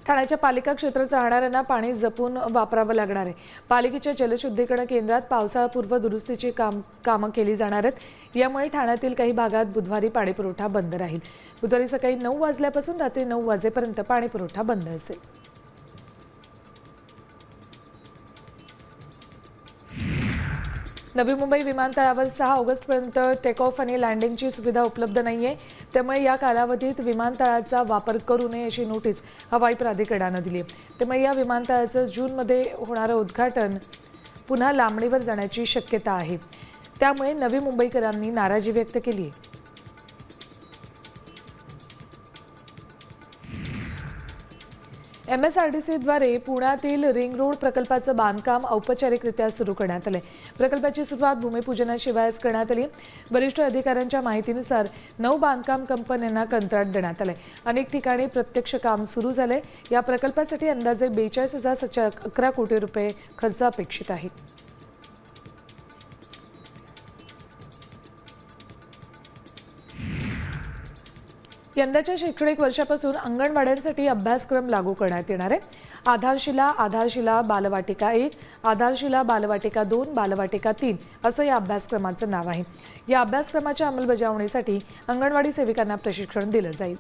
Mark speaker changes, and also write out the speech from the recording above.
Speaker 1: ठाण्याच्या पालिका क्षेत्रात राहणाऱ्यांना पाणी जपून वापरावं लागणार आहे। पालिकेच्या जलशुद्धीकरण केंद्रात पावसाळापूर्व दुरुस्तीची कामं केली जाणार आहेत। यामुळे ठाण्यातील काही भागात बुधवारी पाणीपुरवठा बंद राहील। बुधवारी सकाळी 9 वाजल्यापासून रात्री 9 वाजेपर्यंत पाणीपुरवठा बंद असेल। नवी मुंबई विमानतळावर 6 ऑगस्टपर्यंत टेक ऑफ आणि लँडिंगची सुविधा उपलब्ध नाहीये। त्यामुळे या कालावधीत विमानतळाचा वापर करू नये अशी नोटीस हवाई प्राधिकरणाने दिली आहे। त्यामुळे या विमानतळाचं जूनमध्ये होणारं उद्घाटन पुन्हा लांबणीवर जाण्याची शक्यता आहे। त्यामुळे नवी मुंबईकरांनी नाराजी व्यक्त केली आहे। MSRDCद्वारे पुण्यातील रिंग रोड प्रकल्पाचं बांधकाम औपचारिकरित्या सुरू करण्यात आले। प्रकल्पाची सुरुवात भूमिपूजनाशिवायच करण्यात आली। वरिष्ठ अधिकाऱ्यांच्या माहितीनुसार 9 बांधकाम कंपन्यांना कंत्राट देण्यात आले। अनेक ठिकाणी प्रत्यक्ष काम सुरू झाले। या प्रकल्पासाठी अंदाजे 42,711 कोटी रुपये खर्च अपेक्षित आहे। यंदाच्या शैक्षणिक वर्षापासून अंगणवाड्यांसाठी अभ्यासक्रम लागू करण्यात येणार आहे। आधारशिला बालवाटिका 1, आधारशिला बालवाटिका 2, बालवाटिका 3 असं या अभ्यासक्रमाचं नाव आहे। या अभ्यासक्रमाच्या अंमलबजावणीसाठी अंगणवाडी सेविकांना प्रशिक्षण दिलं जाईल।